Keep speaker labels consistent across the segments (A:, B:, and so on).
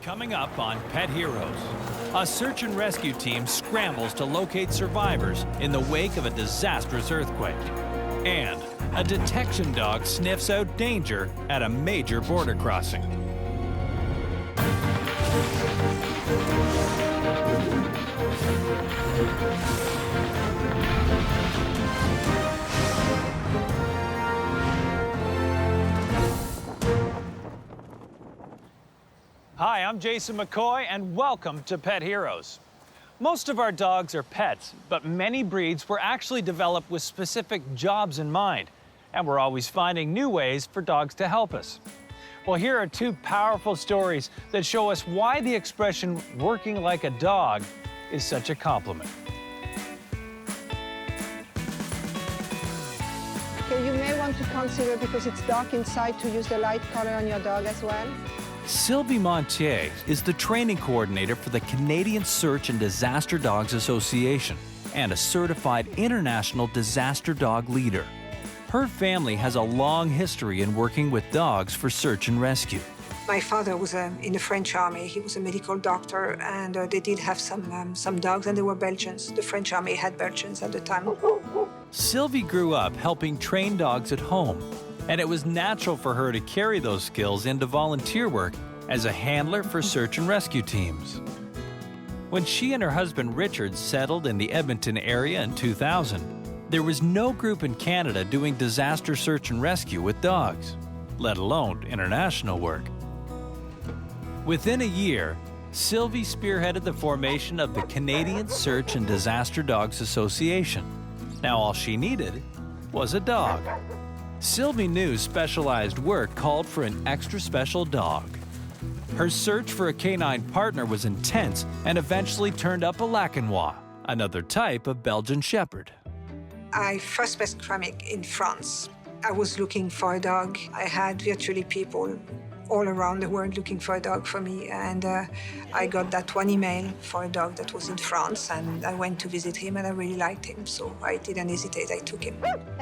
A: Coming up on Pet Heroes, a search and rescue team scrambles to locate survivors in the wake of a disastrous earthquake. And a detection dog sniffs out danger at a major border crossing. Hi, I'm Jason McCoy, and welcome to Pet Heroes. Most of our dogs are pets, but many breeds were actually developed with specific jobs in mind, and we're always finding new ways for dogs to help us. Well, here are two powerful stories that show us why the expression working like a dog is such a compliment.
B: Okay, you may want to consider, because it's dark inside, to use the light color on your dog as well.
A: Sylvie Monte is the training coordinator for the Canadian Search and Disaster Dogs Association and a certified international disaster dog leader. Her family has a long history in working with dogs for search and rescue.
C: My father was in the French army. He was a medical doctor, and they did have some dogs, and they were Belgians. The French army had Belgians at the time.
A: Sylvie grew up helping train dogs at home, and it was natural for her to carry those skills into volunteer work as a handler for search and rescue teams. When she and her husband Richard settled in the Edmonton area in 2000, there was no group in Canada doing disaster search and rescue with dogs, let alone international work. Within a year, Sylvie spearheaded the formation of the Canadian Search and Disaster Dogs Association. Now all she needed was a dog. Sylvie knew specialized work called for an extra special dog. Her search for a canine partner was intense and eventually turned up a Lacanois, another type of Belgian Shepherd.
C: I first met Kermic in France. I was looking for a dog. I had virtually people all around the world looking for a dog for me, and I got that one email for a dog that was in France, and I went to visit him, and I really liked him, so I didn't hesitate, I took him.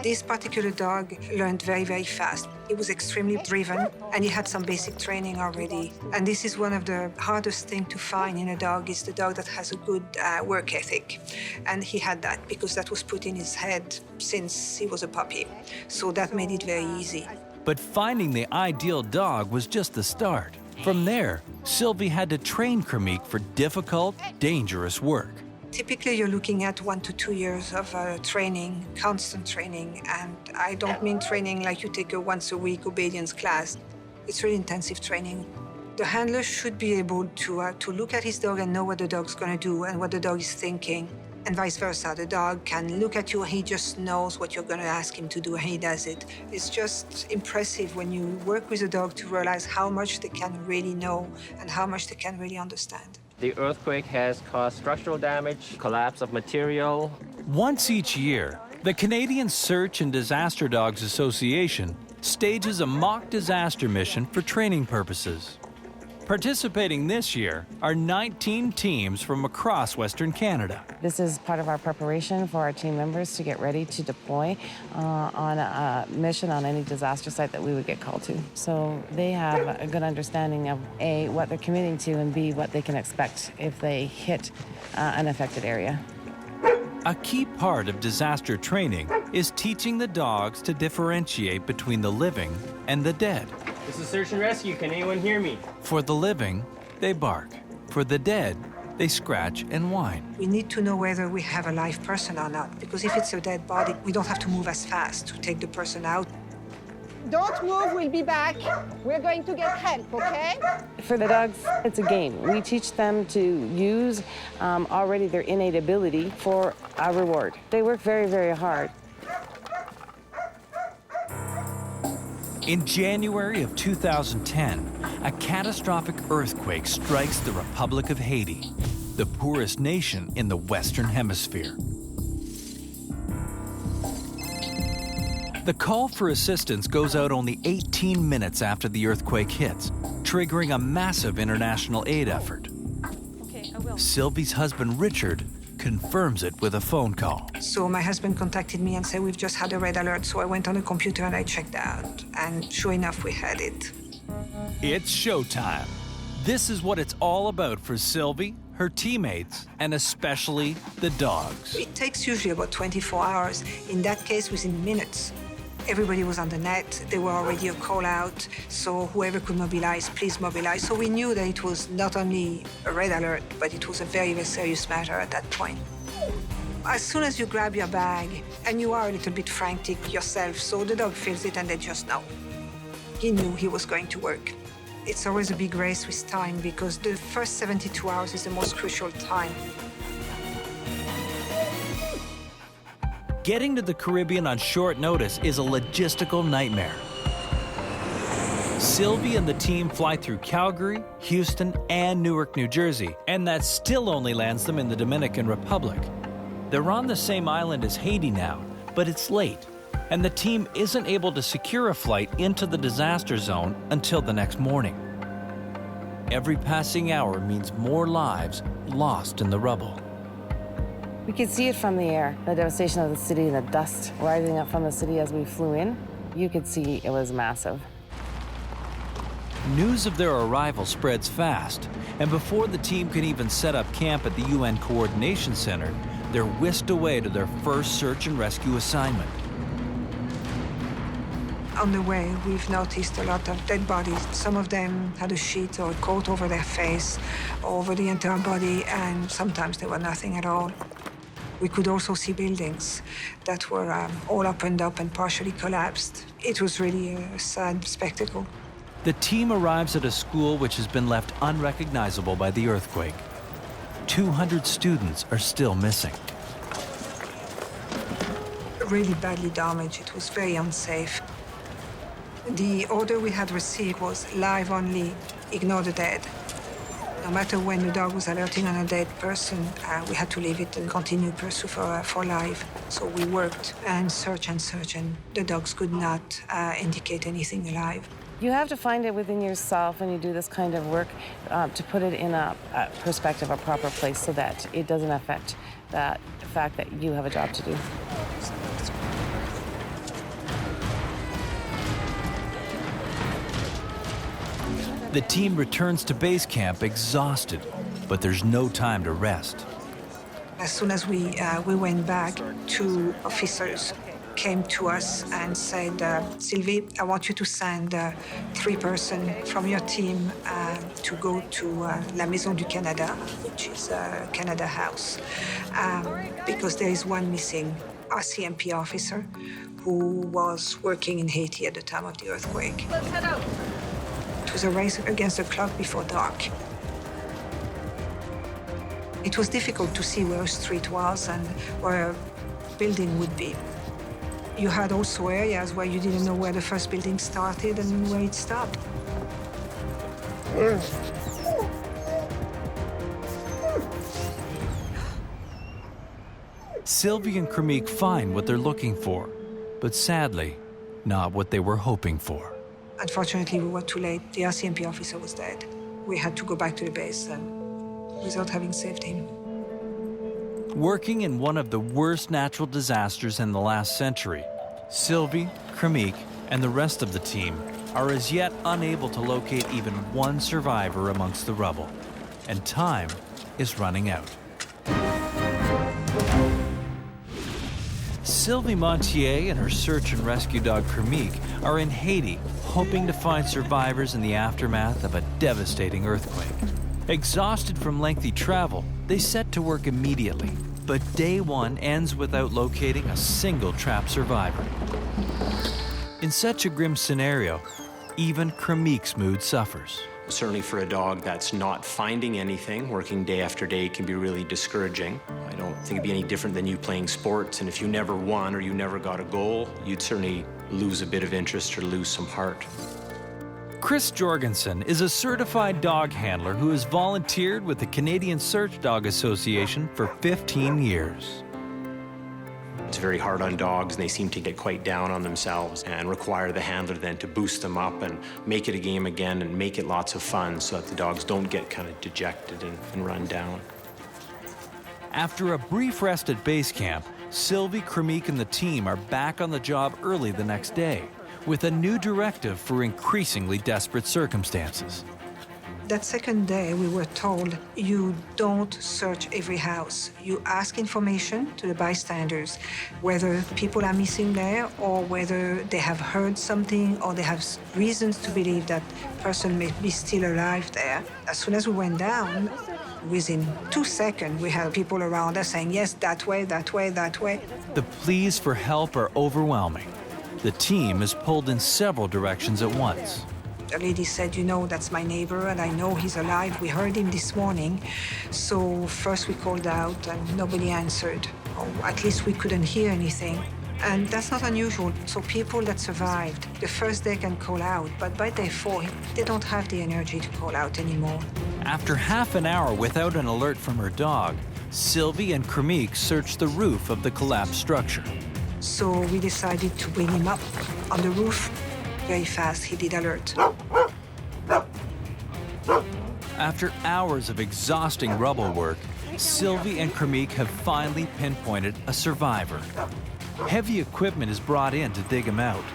C: This particular dog learned very, very fast. He was extremely driven, and he had some basic training already. And this is one of the hardest things to find in a dog, is the dog that has a good work ethic. And he had that, because that was put in his head since he was a puppy. So that made it very easy.
A: But finding the ideal dog was just the start. From there, Sylvie had to train Kermic for difficult, dangerous work.
C: Typically, you're looking at 1 to 2 years of training, constant training. And I don't mean training like you take a once-a-week obedience class. It's really intensive training. The handler should be able to look at his dog and know what the dog's going to do and what the dog is thinking. And vice versa. The dog can look at you, he just knows what you're going to ask him to do, and he does it. It's just impressive when you work with a dog to realize how much they can really know and how much they can really understand.
D: The earthquake has caused structural damage, collapse of material.
A: Once each year, the Canadian Search and Disaster Dogs Association stages a mock disaster mission for training purposes. Participating this year are 19 teams from across Western Canada.
E: This is part of our preparation for our team members to get ready to deploy on a mission on any disaster site that we would get called to. So they have a good understanding of A, what they're committing to, and B, what they can expect if they hit an affected area.
A: A key part of disaster training is teaching the dogs to differentiate between the living and the dead.
D: This is search and rescue. Can anyone hear me?
A: For the living, they bark. For the dead, they scratch and whine.
C: We need to know whether we have a live person or not, because if it's a dead body, we don't have to move as fast to take the person out.
B: Don't move, we'll be back. We're going to get help, okay?
E: For the dogs, it's a game. We teach them to use already their innate ability for a reward. They work very, very hard.
A: In January of 2010, a catastrophic earthquake strikes the Republic of Haiti, the poorest nation in the Western Hemisphere. The call for assistance goes out only 18 minutes after the earthquake hits, triggering a massive international aid effort.
B: Okay, I will.
A: Sylvie's husband, Richard, confirms it with a phone call.
C: So my husband contacted me and said, we've just had a red alert. So I went on the computer and I checked out. And sure enough, we had it.
A: It's showtime. This is what it's all about for Sylvie, her teammates, and especially the dogs.
C: It takes usually about 24 hours. In that case, within minutes. Everybody was on the net. They were already a call out. So whoever could mobilize, please mobilize. So we knew that it was not only a red alert, but it was a very, very serious matter at that point. As soon as you grab your bag, and you are a little bit frantic yourself, so the dog feels it and they just know. He knew he was going to work. It's always a big race with time because the first 72 hours is the most crucial time.
A: Getting to the Caribbean on short notice is a logistical nightmare. Sylvie and the team fly through Calgary, Houston, and Newark, New Jersey, and that still only lands them in the Dominican Republic. They're on the same island as Haiti now, but it's late, and the team isn't able to secure a flight into the disaster zone until the next morning. Every passing hour means more lives lost in the rubble.
E: We could see it from the air, the devastation of the city, the dust rising up from the city as we flew in. You could see it was massive.
A: News of their arrival spreads fast, and before the team can even set up camp at the UN Coordination Center, they're whisked away to their first search and rescue assignment.
C: On the way, we've noticed a lot of dead bodies. Some of them had a sheet or a coat over their face, over the entire body, and sometimes there were nothing at all. We could also see buildings that were all opened up and partially collapsed. It was really a sad spectacle.
A: The team arrives at a school which has been left unrecognizable by the earthquake. 200 students are still missing.
C: Really badly damaged. It was very unsafe. The order we had received was live only, ignore the dead. No matter when the dog was alerting on a dead person, we had to leave it and continue pursuit for life. So we worked and search, and the dogs could not indicate anything alive.
E: You have to find it within yourself when you do this kind of work to put it in a perspective, a proper place, so that it doesn't affect the fact that you have a job to do.
A: The team returns to base camp exhausted, but there's no time to rest.
C: As soon as we went back, 2 officers came to us and said, Sylvie, I want you to send 3 persons from your team to go to La Maison du Canada, which is a Canada house, because there is one missing RCMP officer who was working in Haiti at the time of the earthquake. Let's head out. It was a race against the clock before dark. It was difficult to see where a street was and where a building would be. You had also areas where you didn't know where the first building started and where it stopped.
A: Sylvie and Kermic find what they're looking for, but sadly, not what they were hoping for.
C: Unfortunately, we were too late. The RCMP officer was dead. We had to go back to the base without having saved him.
A: Working in one of the worst natural disasters in the last century, Sylvie, Kermic, and the rest of the team are as yet unable to locate even one survivor amongst the rubble, and time is running out. Sylvie Monte and her search and rescue dog Kermic are in Haiti, hoping to find survivors in the aftermath of a devastating earthquake. Exhausted from lengthy travel, they set to work immediately, but day 1 ends without locating a single trapped survivor. In such a grim scenario, even Kermic's mood suffers.
F: Certainly for a dog that's not finding anything, working day after day can be really discouraging. I don't think it'd be any different than you playing sports, and if you never won or you never got a goal, you'd certainly lose a bit of interest or lose some heart.
A: Chris Jorgensen is a certified dog handler who has volunteered with the Canadian Search Dog Association for 15 years.
F: It's very hard on dogs, and they seem to get quite down on themselves and require the handler then to boost them up and make it a game again and make it lots of fun so that the dogs don't get kind of dejected and run down.
A: After a brief rest at base camp, Sylvie, Kermic, and the team are back on the job early the next day with a new directive for increasingly desperate circumstances.
C: That second day, we were told, you don't search every house. You ask information to the bystanders, whether people are missing there or whether they have heard something or they have reasons to believe that person may be still alive there. As soon as we went down, within 2 seconds, we had people around us saying, yes, that way, that way, that way.
A: The pleas for help are overwhelming. The team is pulled in several directions at once.
C: The lady said, you know, that's my neighbor, and I know he's alive. We heard him this morning. So first we called out, and nobody answered. Or at least we couldn't hear anything. And that's not unusual. So people that survived, the first day can call out, but by day 4, they don't have the energy to call out anymore.
A: After half an hour without an alert from her dog, Sylvie and Kermic searched the roof of the collapsed structure.
C: So we decided to bring him up on the roof. Very fast, he did alert.
A: After hours of exhausting rubble work, Sylvie and Kermic have finally pinpointed a survivor. Heavy equipment is brought in to dig him out.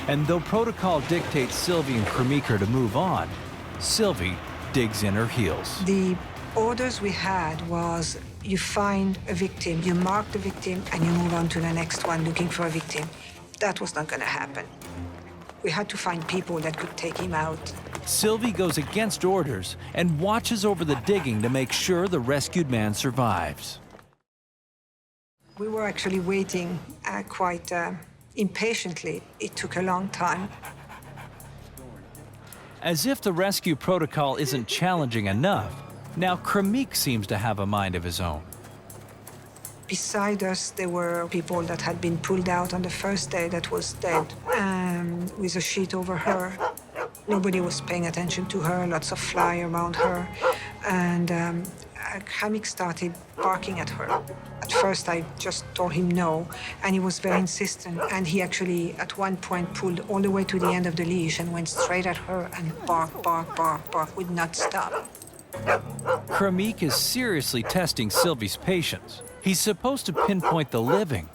A: And though protocol dictates Sylvie and Kermic are to move on, Sylvie digs in her heels.
C: The orders we had was you find a victim, you mark the victim, and you move on to the next one looking for a victim. That was not going to happen. We had to find people that could take him out.
A: Sylvie goes against orders and watches over the digging to make sure the rescued man survives.
C: We were actually waiting quite impatiently. It took a long time.
A: As if the rescue protocol isn't challenging enough, now Kermic seems to have a mind of his own.
C: Beside us, there were people that had been pulled out on the first day that was dead, with a sheet over her. Nobody was paying attention to her, lots of fly around her. And Kermic started barking at her. At first, I just told him no, and he was very insistent. And he actually, at one point, pulled all the way to the end of the leash and went straight at her and bark, bark, bark, bark, would not stop.
A: Kermic is seriously testing Sylvie's patience. He's supposed to pinpoint the living,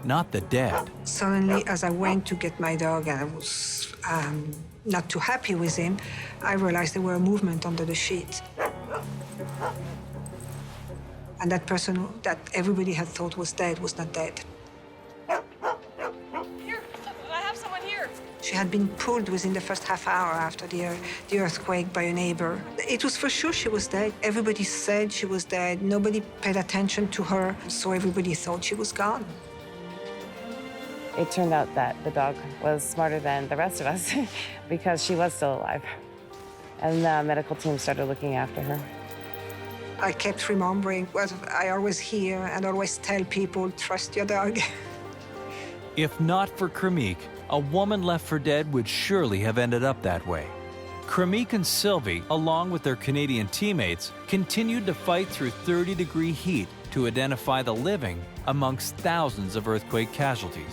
A: not the dead.
C: Suddenly, as I went to get my dog, and I was not too happy with him, I realized there were a movement under the sheet. And that person that everybody had thought was dead was not dead.
G: Here, I have someone here.
C: She had been pulled within the first half hour after the earthquake by a neighbor. It was for sure she was dead. Everybody said she was dead. Nobody paid attention to her, so everybody thought she was gone.
E: It turned out that the dog was smarter than the rest of us because she was still alive. And the medical team started looking after her.
C: I kept remembering what I always hear and always tell people, trust your dog.
A: If not for Kermic, a woman left for dead would surely have ended up that way. Kermic and Sylvie, along with their Canadian teammates, continued to fight through 30-degree heat to identify the living amongst thousands of earthquake casualties.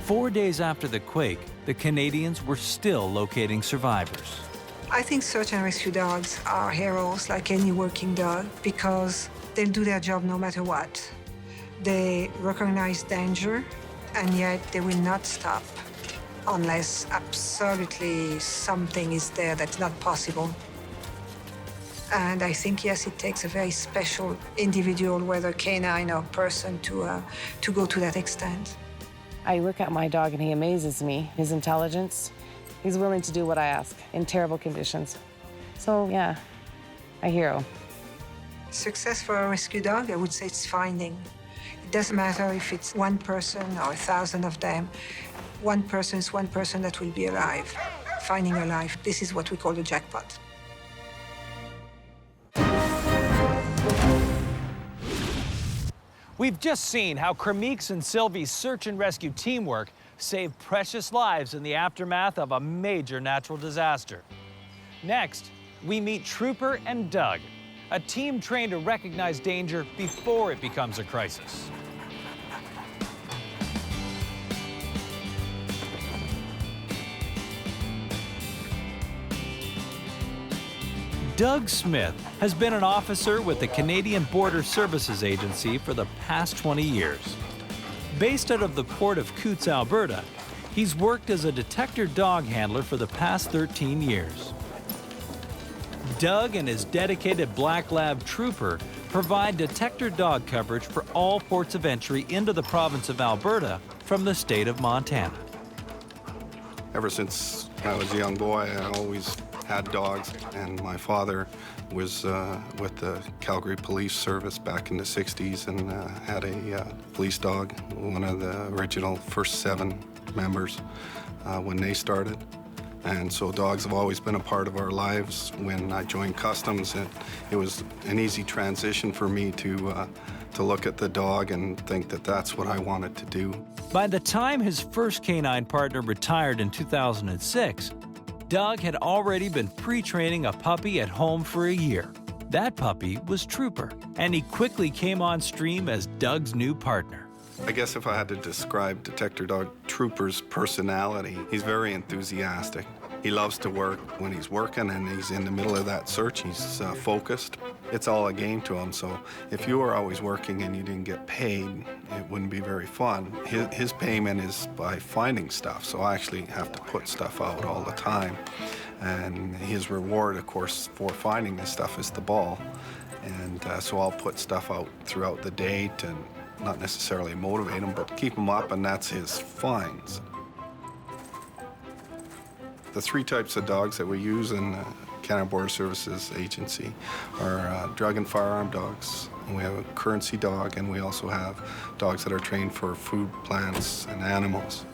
A: 4 days after the quake, the Canadians were still locating survivors.
C: I think search and rescue dogs are heroes like any working dog because they'll do their job no matter what. They recognize danger, and yet they will not stop unless absolutely something is there that's not possible. And I think, yes, it takes a very special individual, whether canine or person, to go to that extent.
E: I look at my dog and he amazes me. His intelligence, he's willing to do what I ask in terrible conditions. So yeah, a hero.
C: Success for a rescue dog, I would say it's finding. It doesn't matter if it's one person or 1,000 of them. One person is one person that will be alive. Finding a life, this is what we call the jackpot.
A: We've just seen how Kermic's and Sylvie's search and rescue teamwork saved precious lives in the aftermath of a major natural disaster. Next, we meet Trooper and Doug, a team trained to recognize danger before it becomes a crisis. Doug Smith has been an officer with the Canadian Border Services Agency for the past 20 years. Based out of the port of Coutts, Alberta, he's worked as a Detector dog handler for the past 13 years. Doug and his dedicated Black Lab trooper provide Detector dog coverage for all ports of entry into the province of Alberta from the state of Montana.
H: Ever since I was a young boy, I always had dogs, and my father was with the Calgary Police Service back in the 60s and had a police dog, one of the original first 7 members when they started. And so dogs have always been a part of our lives. When I joined Customs, it was an easy transition for me to look at the dog and think that that's what I wanted to do.
A: By the time his first canine partner retired in 2006, Doug had already been pre-training a puppy at home for a year. That puppy was Trooper, and he quickly came on stream as Doug's new partner.
H: I guess if I had to describe Detector Dog Trooper's personality, he's very enthusiastic. He loves to work. When he's working and he's in the middle of that search, he's focused. It's all a game to him, so if you were always working and you didn't get paid, it wouldn't be very fun. His payment is by finding stuff, so I actually have to put stuff out all the time. And his reward, of course, for finding this stuff is the ball. And so I'll put stuff out throughout the day to not necessarily motivate him, but keep him up, and that's his finds. The 3 types of dogs that we use in Canada Border Services Agency are drug and firearm dogs. We have a currency dog, and we also have dogs that are trained for food, plants, and animals.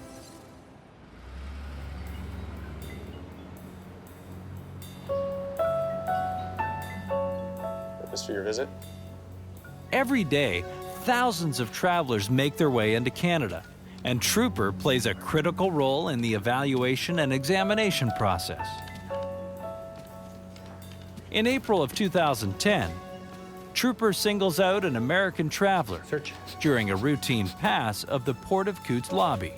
I: Purpose for your visit?
A: Every day, thousands of travelers make their way into Canada, and Trooper plays a critical role in the evaluation and examination process. In April of 2010, Trooper singles out an American traveler during a routine pass of the Port of Coote's lobby.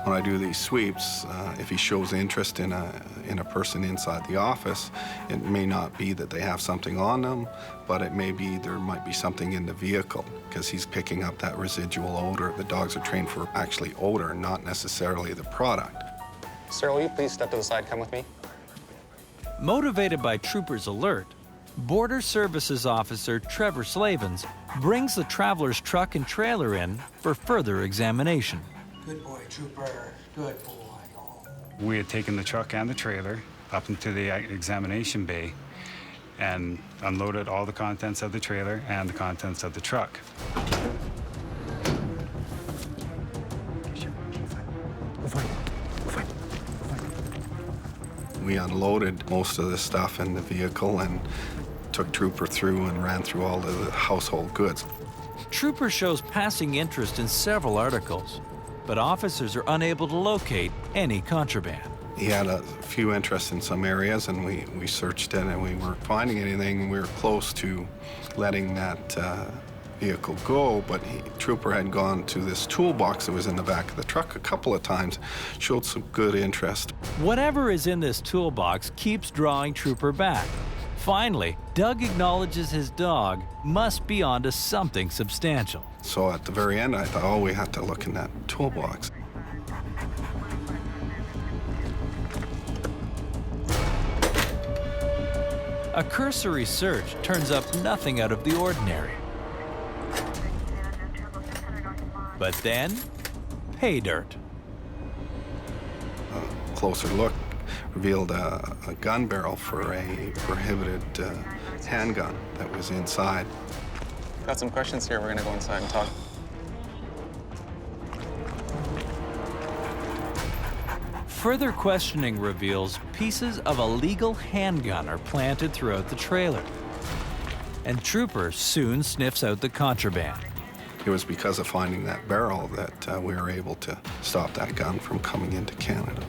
H: When I do these sweeps, if he shows interest in a person inside the office, it may not be that they have something on them, but it may be there might be something in the vehicle because he's picking up that residual odor. The dogs are trained for actually odor, not necessarily the product.
I: Sir, will you please step to the side, come with me?
A: Motivated by Trooper's alert, Border Services Officer Trevor Slavens brings the traveler's truck and trailer in for further examination.
J: Good boy, Trooper. Good boy. Oh.
K: We had taken the truck and the trailer up into the examination bay and unloaded all the contents of the trailer and the contents of the truck.
H: We unloaded most of the stuff in the vehicle and took Trooper through and ran through all of the household goods.
A: Trooper shows passing interest in several articles, but officers are unable to locate any contraband.
H: He had a few interests in some areas, and we searched it, and we weren't finding anything. We were close to letting that vehicle go, but Trooper had gone to this toolbox that was in the back of the truck a couple of times, showed some good interest.
A: Whatever is in this toolbox keeps drawing Trooper back. Finally, Doug acknowledges his dog must be onto something substantial.
H: So at the very end, I thought, oh, we have to look in that toolbox.
A: A cursory search turns up nothing out of the ordinary. But then, pay dirt.
H: A closer look revealed a gun barrel for a prohibited handgun that was inside.
I: Got some questions here. We're gonna go inside and talk.
A: Further questioning reveals pieces of a legal handgun are planted throughout the trailer. And Trooper soon sniffs out the contraband.
H: It was because of finding that barrel that we were able to stop that gun from coming into Canada.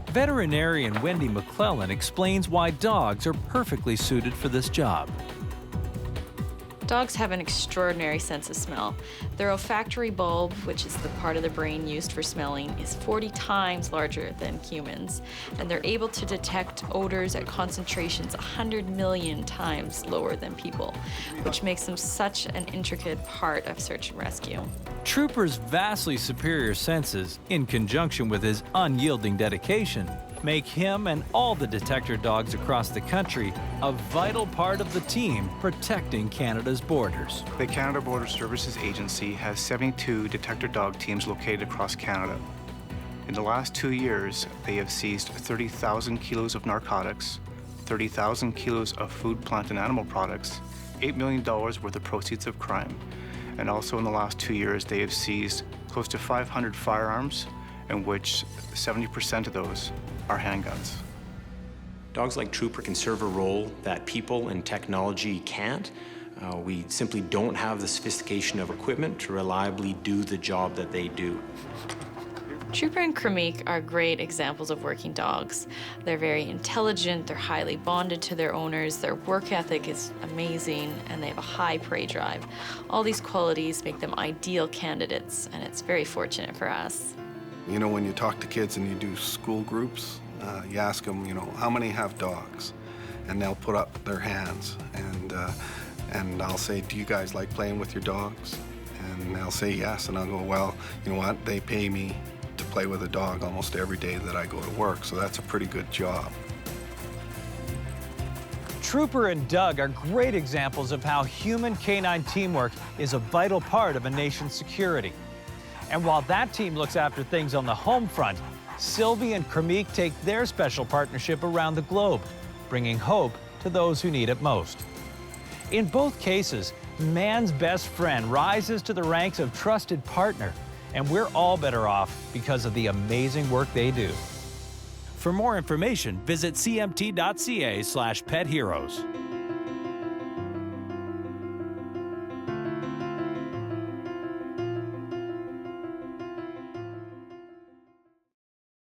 A: Veterinarian Wendy McClellan explains why dogs are perfectly suited for this job.
G: Dogs have an extraordinary sense of smell. Their olfactory bulb, which is the part of the brain used for smelling, is 40 times larger than humans, and they're able to detect odors at concentrations 100 million times lower than people, which makes them such an intricate part of search and rescue.
A: Trooper's vastly superior senses, in conjunction with his unyielding dedication, make him and all the Detector dogs across the country a vital part of the team protecting Canada's borders.
L: The Canada Border Services Agency has 72 Detector dog teams located across Canada. In the last 2 years, they have seized 30,000 kilos of narcotics, 30,000 kilos of food, plant, and animal products, $8 million worth of proceeds of crime. And also in the last 2 years, they have seized close to 500 firearms, in which 70% of those are handguns.
F: Dogs like Trooper can serve a role that people and technology can't. We simply don't have the sophistication of equipment to reliably do the job that they do.
G: Trooper and Kermic are great examples of working dogs. They're very intelligent, they're highly bonded to their owners, their work ethic is amazing, and they have a high prey drive. All these qualities make them ideal candidates, and it's very fortunate for us.
H: You know, when you talk to kids and you do school groups, you ask them, you know, how many have dogs? And they'll put up their hands, and I'll say, do you guys like playing with your dogs? And they'll say yes, and I'll go, well, you know what, they pay me to play with a dog almost every day that I go to work, so that's a pretty good job.
A: Trooper and Doug are great examples of how human-canine teamwork is a vital part of a nation's security. And while that team looks after things on the home front, Sylvie and Kermic take their special partnership around the globe, bringing hope to those who need it most. In both cases, man's best friend rises to the ranks of trusted partner, and we're all better off because of the amazing work they do. For more information, visit cmt.ca/petheroes.